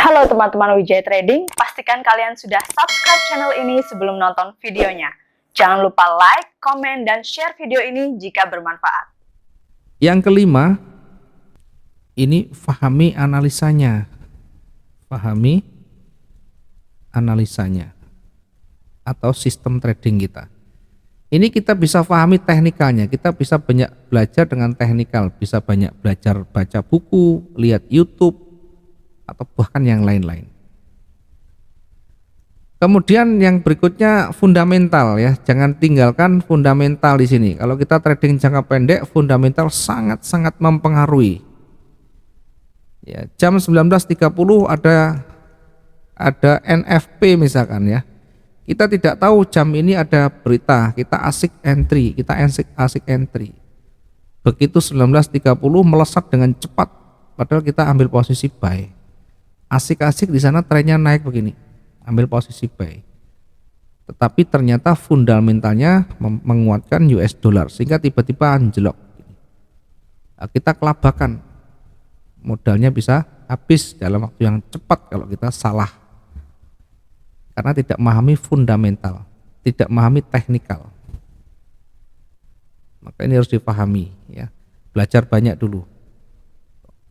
Halo teman-teman Wijaya Trading, pastikan kalian sudah subscribe channel ini sebelum nonton videonya. Jangan lupa like, komen, dan share video ini jika bermanfaat. Yang kelima, ini fahami analisanya. Fahami analisanya atau sistem trading kita. Ini kita bisa pahami teknikalnya, kita bisa banyak belajar dengan teknikal, bisa banyak belajar baca buku, lihat YouTube, atau bahkan yang lain-lain. Kemudian yang berikutnya fundamental ya, jangan tinggalkan fundamental di sini. Kalau kita trading jangka pendek, fundamental sangat-sangat mempengaruhi. Ya, jam 19.30 ada NFP misalkan ya. Kita tidak tahu jam ini ada berita, kita asik entry. Begitu 19.30 melesat dengan cepat, padahal kita ambil posisi buy. Asik-asik di sana trennya naik begini, ambil posisi buy. Tetapi ternyata fundamentalnya menguatkan US dollar sehingga tiba-tiba anjlok. Nah, kita kelabakan, modalnya bisa habis dalam waktu yang cepat kalau kita salah. Karena tidak memahami fundamental, tidak memahami teknikal. Maka ini harus dipahami ya. Belajar banyak dulu.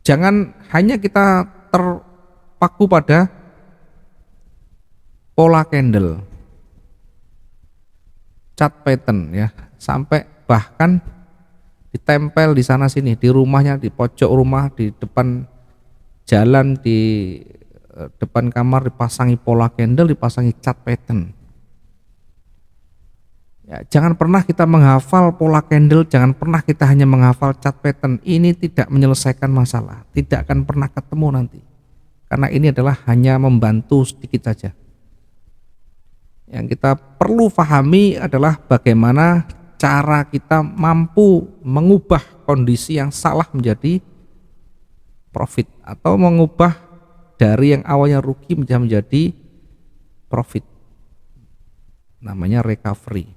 Jangan hanya kita terpaku pada pola candle, chart pattern ya, sampai bahkan ditempel di sana sini, di rumahnya, di pojok rumah, di depan jalan, di depan kamar dipasangi pola candle, dipasangi chart pattern. Ya, jangan pernah kita menghafal pola candle, jangan pernah kita hanya menghafal chart pattern. Ini tidak menyelesaikan masalah, tidak akan pernah ketemu nanti. Karena ini adalah hanya membantu sedikit saja. Yang kita perlu pahami adalah bagaimana cara kita mampu mengubah kondisi yang salah menjadi profit, atau mengubah dari yang awalnya rugi menjadi profit, namanya recovery.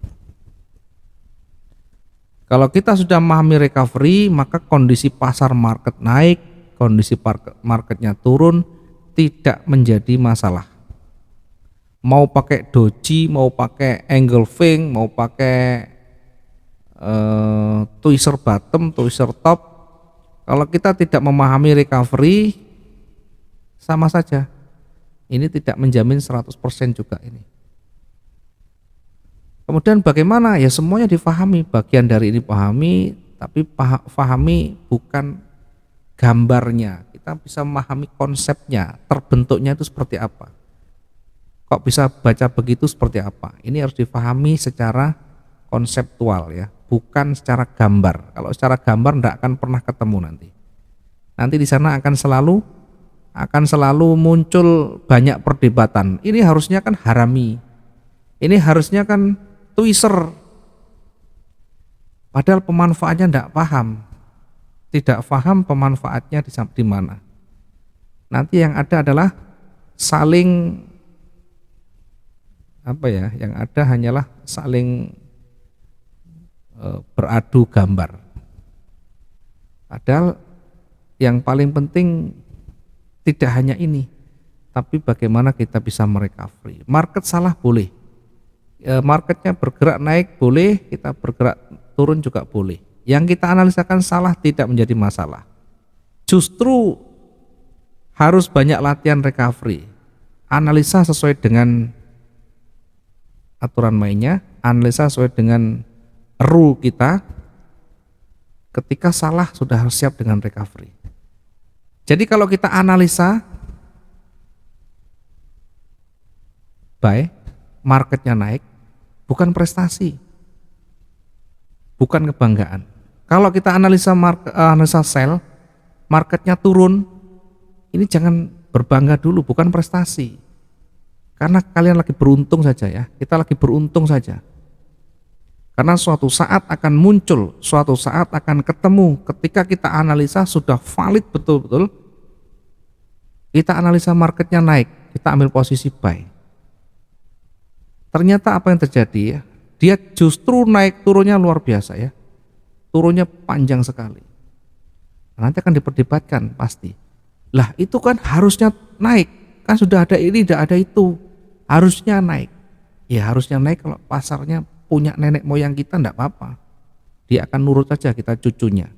Kalau kita sudah memahami recovery, maka kondisi pasar market naik, kondisi marketnya turun tidak menjadi masalah. Mau pakai doji, mau pakai engulfing, mau pakai tweezer bottom, tweezer top, kalau kita tidak memahami recovery, sama saja, ini tidak menjamin 100% juga ini. Kemudian bagaimana? Ya semuanya difahami, bagian dari ini pahami, tapi pahami bukan gambarnya. Kita bisa memahami konsepnya, terbentuknya itu seperti apa. Kok bisa baca begitu seperti apa? Ini harus difahami secara konseptual ya, bukan secara gambar. Kalau secara gambar tidak akan pernah ketemu nanti. Nanti di sana akan selalu muncul banyak perdebatan. Ini harusnya kan harami, ini harusnya kan tweezer, padahal pemanfaatnya tidak paham pemanfaatnya di mana. Nanti yang ada adalah saling yang ada hanyalah saling beradu gambar. Padahal yang paling penting tidak hanya ini, tapi bagaimana kita bisa merecovery. Market salah boleh, marketnya bergerak naik boleh, kita bergerak turun juga boleh. Yang kita analisakan salah tidak menjadi masalah. Justru harus banyak latihan recovery. Analisa sesuai dengan aturan mainnya, analisa sesuai dengan rule kita. Ketika salah sudah harus siap dengan recovery. Jadi kalau kita analisa buy, marketnya naik, bukan prestasi, bukan kebanggaan. Kalau kita analisa sell, marketnya turun, ini jangan berbangga dulu, bukan prestasi. Karena kalian lagi beruntung saja ya, kita lagi beruntung saja. Karena suatu saat akan muncul, suatu saat akan ketemu, ketika kita analisa sudah valid betul-betul, kita analisa marketnya naik, kita ambil posisi buy. Ternyata apa yang terjadi ya? Dia justru naik turunnya luar biasa ya. Turunnya panjang sekali. Nanti akan diperdebatkan pasti. Lah itu kan harusnya naik, kan sudah ada ini, tidak ada itu, harusnya naik. Ya harusnya naik kalau pasarnya punya nenek moyang kita, enggak apa-apa, dia akan nurut saja, kita cucunya.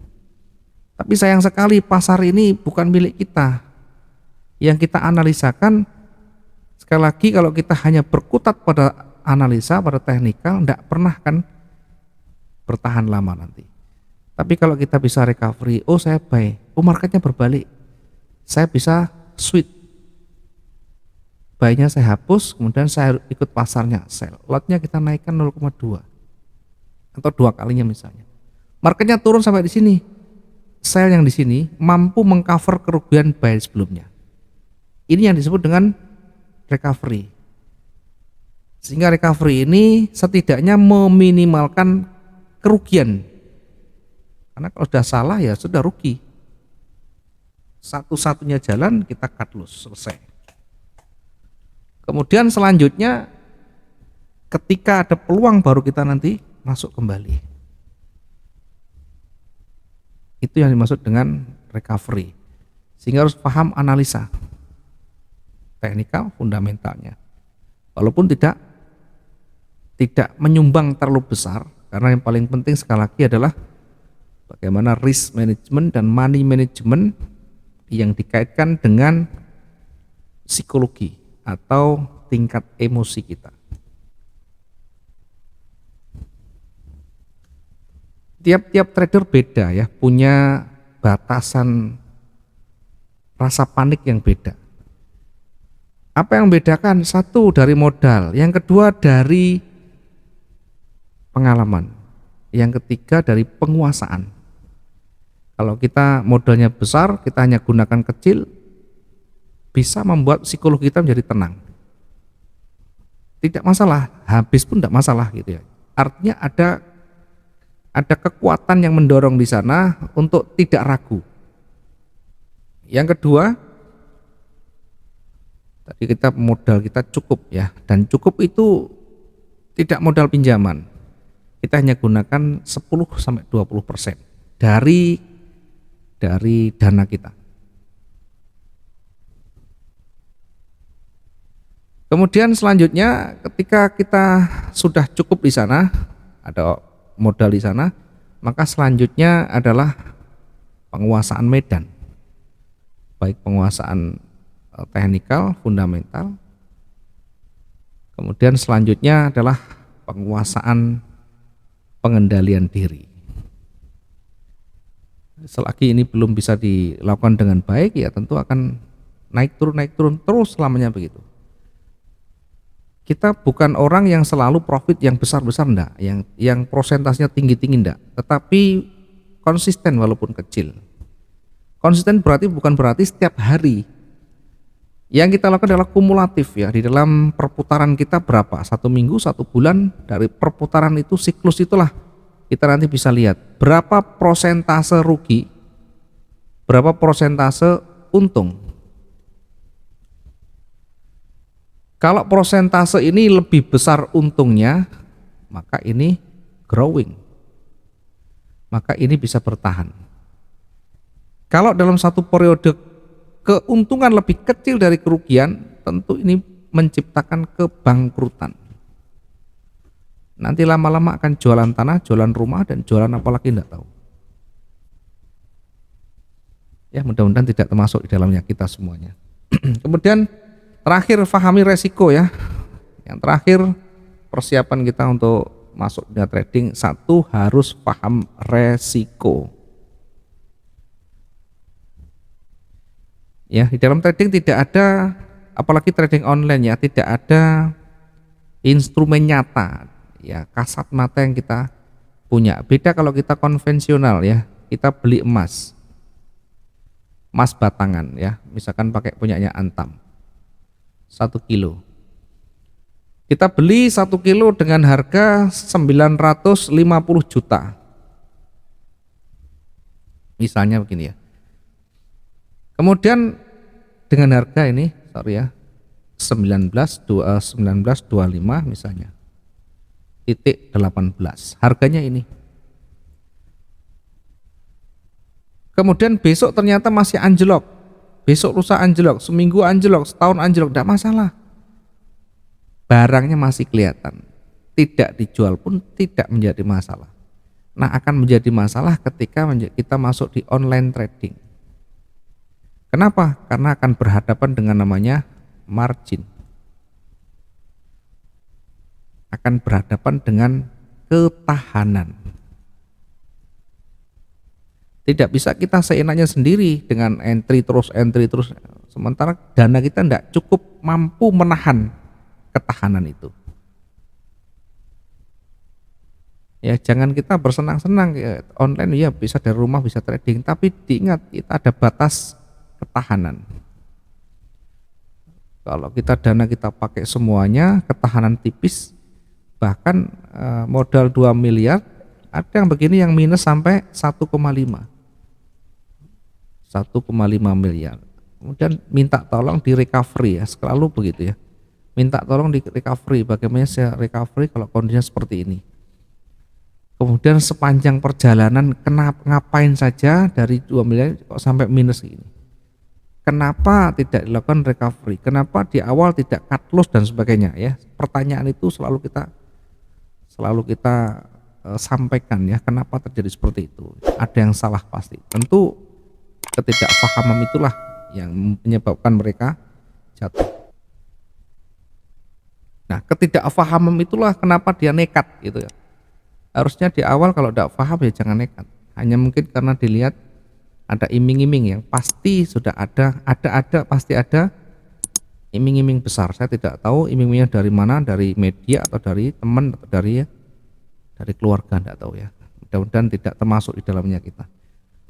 Tapi sayang sekali pasar ini bukan milik kita. Yang kita analisakan, sekali lagi kalau kita hanya berkutat pada analisa, pada teknikal, enggak pernah kan bertahan lama nanti. Tapi kalau kita bisa recovery, oh saya buy, oh marketnya berbalik, saya bisa switch, buy-nya saya hapus, kemudian saya ikut pasarnya, sell, lotnya kita naikkan 0,2 atau 2 kalinya misalnya. Marketnya turun sampai di sini, sell yang di sini mampu mengcover kerugian buy sebelumnya. Ini yang disebut dengan recovery. Sehingga recovery ini setidaknya meminimalkan kerugian. Karena kalau sudah salah ya sudah rugi. Satu-satunya jalan kita cut loss, selesai. Kemudian selanjutnya ketika ada peluang baru kita nanti masuk kembali. Itu yang dimaksud dengan recovery. Sehingga harus paham analisa teknikal fundamentalnya. Walaupun tidak menyumbang terlalu besar, karena yang paling penting sekali lagi adalah bagaimana risk management dan money management yang dikaitkan dengan psikologi atau tingkat emosi kita. Tiap-tiap trader beda ya, punya batasan rasa panik yang beda. Apa yang membedakan? Satu dari modal, yang kedua dari pengalaman, yang ketiga dari penguasaan. Kalau kita modalnya besar, kita hanya gunakan kecil, bisa membuat psikologi kita menjadi tenang. Tidak masalah, habis pun tidak masalah gitu ya. Artinya ada kekuatan yang mendorong di sana untuk tidak ragu. Yang kedua, tadi kita modal kita cukup ya, dan cukup itu tidak modal pinjaman. Kita hanya gunakan 10-20% dari dana kita. Kemudian selanjutnya ketika kita sudah cukup di sana, ada modal di sana, maka selanjutnya adalah penguasaan medan. Baik penguasaan teknikal, fundamental. Kemudian selanjutnya adalah penguasaan pengendalian diri. Selagi ini belum bisa dilakukan dengan baik, ya tentu akan naik turun terus selamanya begitu. Kita bukan orang yang selalu profit yang besar-besar, enggak, yang prosentasenya tinggi-tinggi enggak, tetapi konsisten walaupun kecil. Konsisten bukan berarti setiap hari. Yang kita lakukan adalah kumulatif ya, di dalam perputaran kita berapa, 1 minggu, 1 bulan, dari perputaran itu, siklus itulah kita nanti bisa lihat berapa prosentase rugi, berapa prosentase untung. Kalau prosentase ini lebih besar untungnya, maka ini growing, maka ini bisa bertahan. Kalau dalam satu periode keuntungan lebih kecil dari kerugian, tentu ini menciptakan kebangkrutan. Nanti lama-lama akan jualan tanah, jualan rumah, dan jualan apa lagi enggak tahu. Ya mudah-mudahan tidak termasuk di dalamnya kita semuanya. Kemudian terakhir, pahami resiko ya. Yang terakhir, persiapan kita untuk masuk dunia trading, satu, harus paham resiko. Ya, di dalam trading tidak ada, apalagi trading online ya, tidak ada instrumen nyata ya, kasat mata yang kita punya. Beda kalau kita konvensional ya, kita beli emas batangan ya, misalkan pakai punyanya Antam 1 kilo, kita beli 1 kilo dengan harga 950 juta misalnya begini ya. Kemudian dengan harga ini, sorry ya, 1925 misalnya, titik 18, harganya ini. Kemudian besok ternyata masih anjlok, besok lusa anjlok, seminggu anjlok, setahun anjlok, tidak masalah. Barangnya masih kelihatan, tidak dijual pun tidak menjadi masalah. Nah, akan menjadi masalah ketika kita masuk di online trading. Kenapa? Karena akan berhadapan dengan namanya margin. Akan berhadapan dengan ketahanan. Tidak bisa kita seenaknya sendiri dengan entry terus, sementara dana kita tidak cukup mampu menahan ketahanan itu. Ya, jangan kita bersenang-senang ya, online ya bisa dari rumah bisa trading, tapi diingat kita ada batas ketahanan. Kalau dana kita pakai semuanya, ketahanan tipis, bahkan modal 2 miliar, ada yang begini yang minus sampai 1,5 miliar. Kemudian minta tolong di recovery ya, selalu begitu ya. Minta tolong di recovery, bagaimana saya recovery kalau kondisinya seperti ini. Kemudian sepanjang perjalanan ngapain saja dari 2 miliar kok sampai minus ini. Kenapa tidak dilakukan recovery? Kenapa di awal tidak cut loss dan sebagainya ya? Pertanyaan itu selalu kita sampaikan ya, kenapa terjadi seperti itu? Ada yang salah pasti. Tentu ketidakpahaman itulah yang menyebabkan mereka jatuh. Nah, ketidakpahaman itulah kenapa dia nekat gitu ya. Harusnya di awal kalau tidak paham ya jangan nekat. Hanya mungkin karena dilihat ada iming-iming yang pasti sudah pasti ada iming-iming besar. Saya tidak tahu iming-imingnya dari mana, dari media atau dari teman atau dari keluarga, tidak tahu ya. Mudah-mudahan tidak termasuk di dalamnya kita.